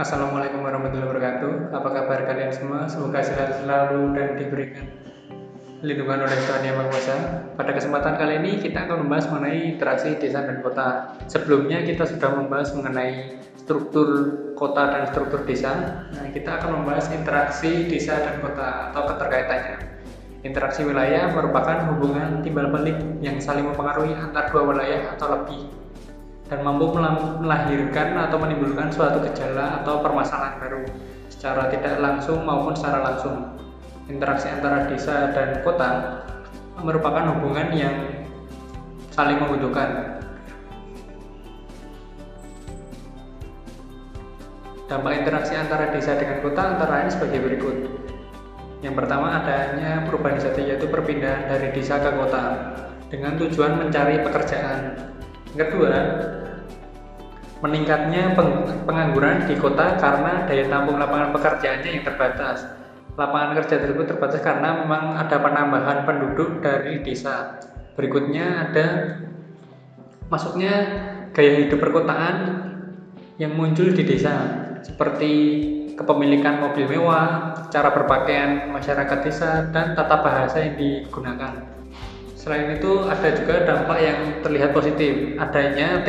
Assalamualaikum warahmatullahi wabarakatuh. Apa kabar kalian semua? Semoga sehat selalu dan diberikan lindungan oleh Tuhan Yang Maha Kuasa. Pada kesempatan kali ini kita akan membahas mengenai interaksi desa dan kota. Sebelumnya kita sudah membahas mengenai struktur kota dan struktur desa. Nah, kita akan membahas interaksi desa dan kota atau keterkaitannya. Interaksi wilayah merupakan hubungan timbal balik yang saling mempengaruhi antar dua wilayah atau lebih, dan mampu melahirkan atau menimbulkan suatu gejala atau permasalahan baru secara tidak langsung maupun secara langsung. Interaksi antara desa dan kota merupakan hubungan yang saling membutuhkan. Dampak interaksi antara desa dengan kota antara lain sebagai berikut. Yang pertama, adanya urbanisasi, yaitu perpindahan dari desa ke kota dengan tujuan mencari pekerjaan. Yang kedua, meningkatnya pengangguran di kota karena daya tampung lapangan pekerjaannya yang terbatas. Lapangan kerja tersebut terbatas karena memang ada penambahan penduduk dari desa. Berikutnya ada masuknya gaya hidup perkotaan yang muncul di desa, seperti kepemilikan mobil mewah, cara berpakaian masyarakat desa, dan tata bahasa yang digunakan. Selain itu, ada juga dampak yang terlihat positif, adanya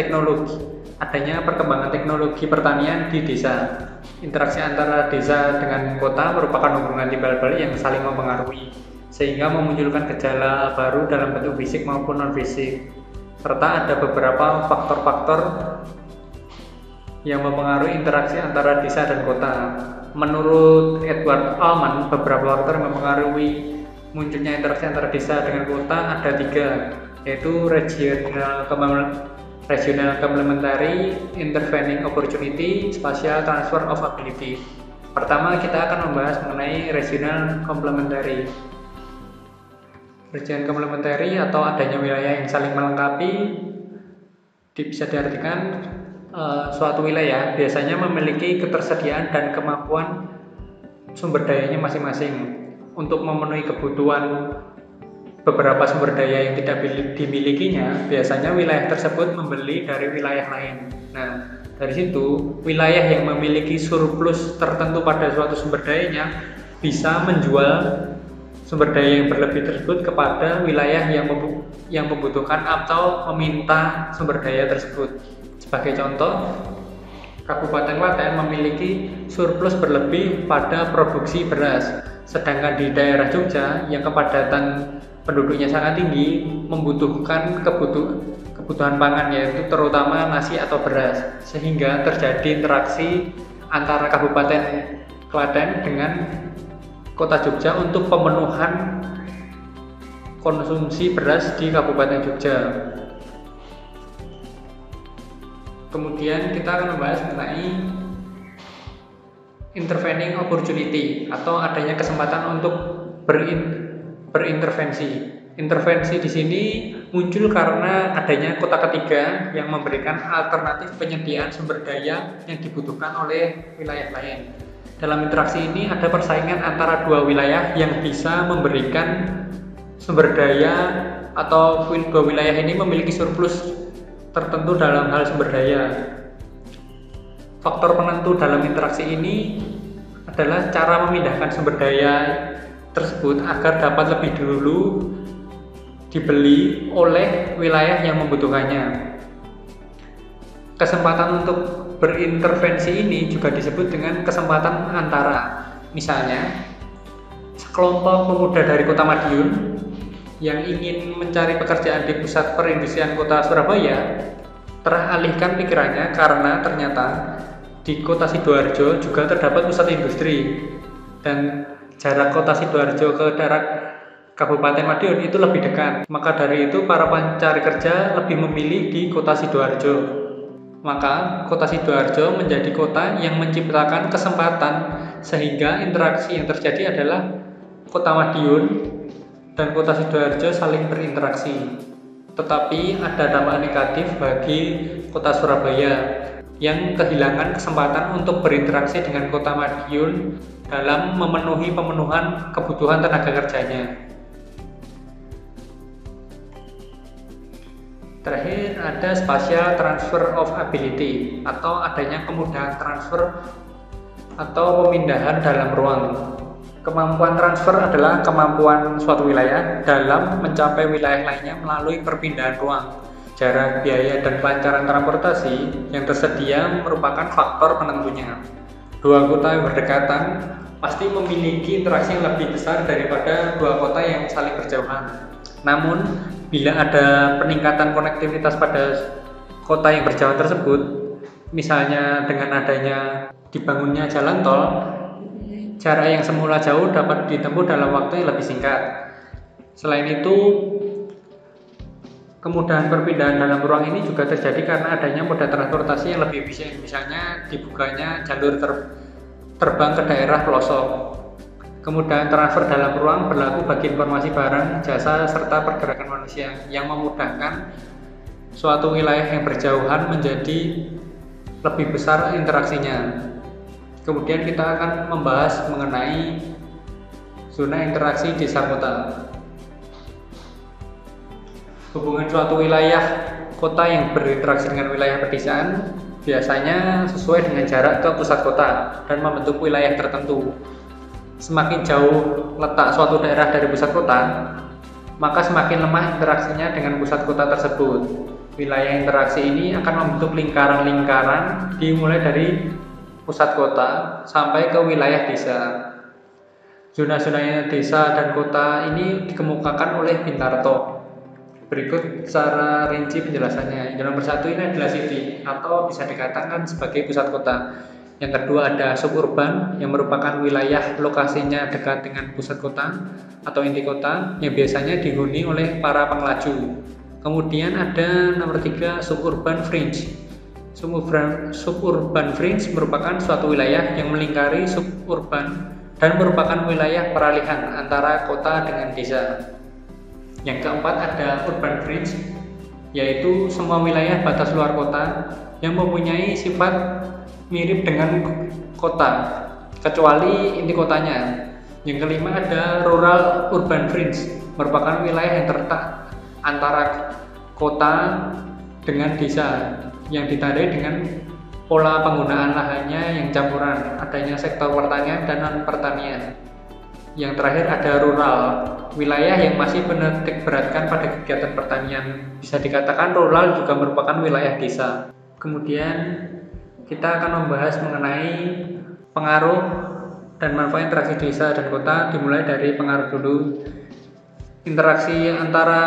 perkembangan teknologi pertanian di desa. Interaksi antara desa dengan kota merupakan hubungan timbal balik yang saling mempengaruhi, sehingga memunculkan gejala baru dalam bentuk fisik maupun non-fisik. Serta ada beberapa faktor-faktor yang mempengaruhi interaksi antara desa dan kota. Menurut Edward Allman, beberapa faktor yang mempengaruhi munculnya interaksi antara desa dengan kota ada 3, yaitu regional complementary, intervening opportunity, spatial transfer of ability. Pertama, kita akan membahas mengenai regional complementary. Regional complementary atau adanya wilayah yang saling melengkapi bisa diartikan suatu wilayah biasanya memiliki ketersediaan dan kemampuan sumber dayanya masing-masing untuk memenuhi kebutuhan beberapa sumber daya yang tidak dimilikinya. Biasanya wilayah tersebut membeli dari wilayah lain. Nah, dari situ wilayah yang memiliki surplus tertentu pada suatu sumber dayanya bisa menjual sumber daya yang berlebih tersebut kepada wilayah yang membutuhkan atau meminta sumber daya tersebut. Sebagai contoh, Kabupaten Klaten memiliki surplus berlebih pada produksi beras, sedangkan di daerah Jogja yang kepadatan penduduknya sangat tinggi membutuhkan kebutuhan pangan, yaitu terutama nasi atau beras, sehingga terjadi interaksi antara Kabupaten Klaten dengan Kota Jogja untuk pemenuhan konsumsi beras di Kabupaten Jogja. Kemudian kita akan membahas mengenai intervening opportunity atau adanya kesempatan untuk berintervensi. Intervensi di sini muncul karena adanya kota ketiga yang memberikan alternatif penyediaan sumber daya yang dibutuhkan oleh wilayah lain. Dalam interaksi ini ada persaingan antara dua wilayah yang bisa memberikan sumber daya, atau dua wilayah ini memiliki surplus tertentu dalam hal sumber daya. Faktor penentu dalam interaksi ini adalah cara memindahkan sumber daya tersebut agar dapat lebih dulu dibeli oleh wilayah yang membutuhkannya. Kesempatan untuk berintervensi ini juga disebut dengan kesempatan antara. Misalnya, sekelompok pemuda dari Kota Madiun yang ingin mencari pekerjaan di pusat perindustrian Kota Surabaya teralihkan pikirannya karena ternyata di Kota Sidoarjo juga terdapat pusat industri, dan jarak Kota Sidoarjo ke daerah Kabupaten Madiun itu lebih dekat. Maka dari itu para pencari kerja lebih memilih di Kota Sidoarjo. Maka Kota Sidoarjo menjadi kota yang menciptakan kesempatan, sehingga interaksi yang terjadi adalah Kota Madiun dan Kota Sidoarjo saling berinteraksi. Tetapi ada dampak negatif bagi Kota Surabaya yang kehilangan kesempatan untuk berinteraksi dengan Kota Madiun dalam pemenuhan kebutuhan tenaga kerjanya. Terakhir, ada spatial transfer of ability atau adanya kemudahan transfer atau pemindahan dalam ruang. Kemampuan transfer adalah kemampuan suatu wilayah dalam mencapai wilayah lainnya melalui perpindahan ruang. Jarak, biaya, dan kelancaran transportasi yang tersedia merupakan faktor penentunya. Dua kota yang berdekatan pasti memiliki interaksi yang lebih besar daripada dua kota yang saling berjauhan. Namun, bila ada peningkatan konektivitas pada kota yang berjauhan tersebut, misalnya dengan adanya dibangunnya jalan tol, jarak yang semula jauh dapat ditempuh dalam waktu yang lebih singkat. Selain itu, kemudahan perpindahan dalam ruang ini juga terjadi karena adanya moda transportasi yang lebih efisien, misalnya dibukanya jalur terbang ke daerah pelosok. Kemudahan transfer dalam ruang berlaku bagi informasi barang, jasa, serta pergerakan manusia yang memudahkan suatu wilayah yang berjauhan menjadi lebih besar interaksinya. Kemudian kita akan membahas mengenai zona interaksi desa kota. Hubungan suatu wilayah kota yang berinteraksi dengan wilayah pedesaan biasanya sesuai dengan jarak ke pusat kota dan membentuk wilayah tertentu. Semakin jauh letak suatu daerah dari pusat kota, maka semakin lemah interaksinya dengan pusat kota tersebut. Wilayah interaksi ini akan membentuk lingkaran-lingkaran dimulai dari pusat kota sampai ke wilayah desa. Zona-zona desa dan kota ini dikemukakan oleh Bintarto. Berikut secara rinci penjelasannya. Yang nomor satu ini adalah city atau bisa dikatakan sebagai pusat kota. Yang kedua ada suburban yang merupakan wilayah lokasinya dekat dengan pusat kota atau inti kota yang biasanya dihuni oleh para pengelaju. Kemudian ada nomor 3 suburban fringe. Suburban fringe merupakan suatu wilayah yang melingkari suburban dan merupakan wilayah peralihan antara kota dengan desa. Yang keempat ada urban fringe, yaitu semua wilayah batas luar kota yang mempunyai sifat mirip dengan kota, kecuali inti kotanya. Yang kelima ada rural urban fringe, merupakan wilayah yang terletak antara kota dengan desa, yang ditandai dengan pola penggunaan lahannya yang campuran, adanya sektor pertanian dan non-pertanian. Yang terakhir ada rural, wilayah yang masih menitik beratkan pada kegiatan pertanian. Bisa dikatakan rural juga merupakan wilayah desa. Kemudian kita akan membahas mengenai pengaruh dan manfaat interaksi desa dan kota. Dimulai dari pengaruh dulu. Interaksi antara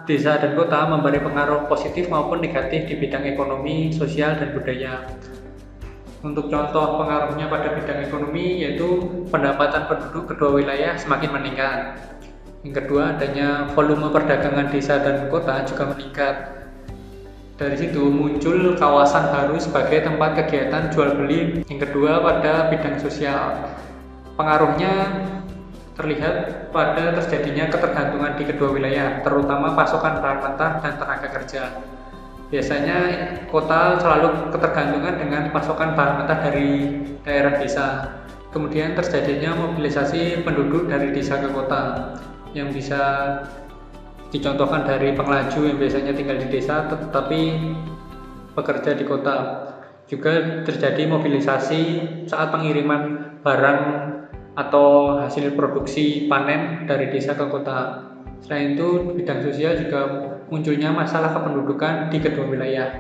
desa dan kota memberi pengaruh positif maupun negatif di bidang ekonomi, sosial, dan budaya. Untuk contoh pengaruhnya pada bidang ekonomi yaitu pendapatan penduduk kedua wilayah semakin meningkat. Yang kedua, adanya volume perdagangan desa dan kota juga meningkat. Dari situ muncul kawasan baru sebagai tempat kegiatan jual beli. Yang kedua, pada bidang sosial, pengaruhnya terlihat pada terjadinya ketergantungan di kedua wilayah, terutama pasokan bahan mentah dan tenaga kerja. Biasanya kota selalu ketergantungan dengan pasokan bahan mentah dari daerah desa. Kemudian terjadinya mobilisasi penduduk dari desa ke kota, yang bisa dicontohkan dari pengelaju yang biasanya tinggal di desa tetapi bekerja di kota. Juga terjadi mobilisasi saat pengiriman barang atau hasil produksi panen dari desa ke kota. Selain itu, bidang sosial juga munculnya masalah kependudukan di kedua wilayah.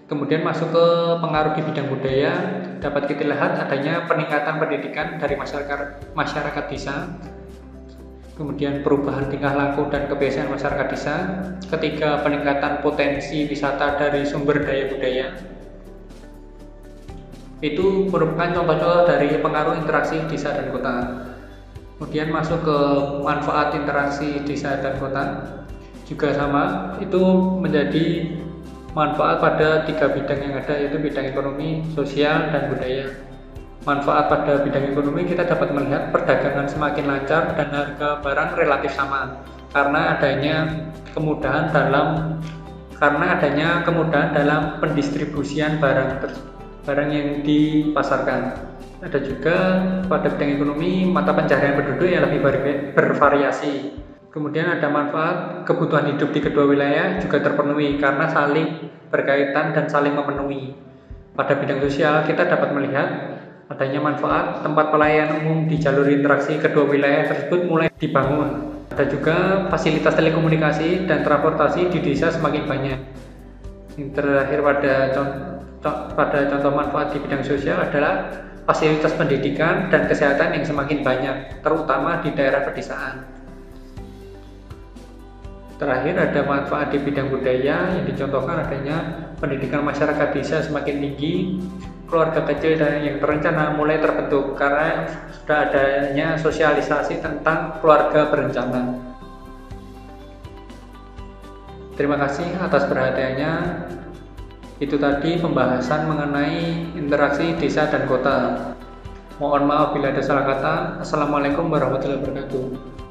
Kemudian masuk ke pengaruh di bidang budaya, dapat kita lihat adanya peningkatan pendidikan dari masyarakat desa, kemudian perubahan tingkah laku dan kebiasaan masyarakat desa. Ketiga, peningkatan potensi wisata dari sumber daya budaya. Itu merupakan contoh-contoh dari pengaruh interaksi desa dan kota. Kemudian masuk ke manfaat interaksi desa dan kota, juga sama, itu menjadi manfaat pada 3 bidang yang ada, yaitu bidang ekonomi, sosial, dan budaya. Manfaat pada bidang ekonomi kita dapat melihat perdagangan semakin lancar dan harga barang relatif sama karena adanya kemudahan dalam pendistribusian barang yang dipasarkan. Ada juga pada bidang ekonomi mata pencaharian penduduk yang lebih bervariasi. Kemudian ada manfaat kebutuhan hidup di kedua wilayah juga terpenuhi karena saling berkaitan dan saling memenuhi. Pada bidang sosial, kita dapat melihat adanya manfaat tempat pelayanan umum di jalur interaksi kedua wilayah tersebut mulai dibangun. Ada juga fasilitas telekomunikasi dan transportasi di desa semakin banyak. Yang terakhir pada contoh manfaat di bidang sosial adalah fasilitas pendidikan dan kesehatan yang semakin banyak, terutama di daerah pedesaan. Terakhir ada manfaat di bidang budaya yang dicontohkan adanya pendidikan masyarakat desa semakin tinggi, keluarga kecil dan yang terencana mulai terbentuk karena sudah adanya sosialisasi tentang keluarga berencana. Terima kasih atas perhatiannya. Itu tadi pembahasan mengenai interaksi desa dan kota. Mohon maaf bila ada salah kata. Assalamualaikum warahmatullahi wabarakatuh.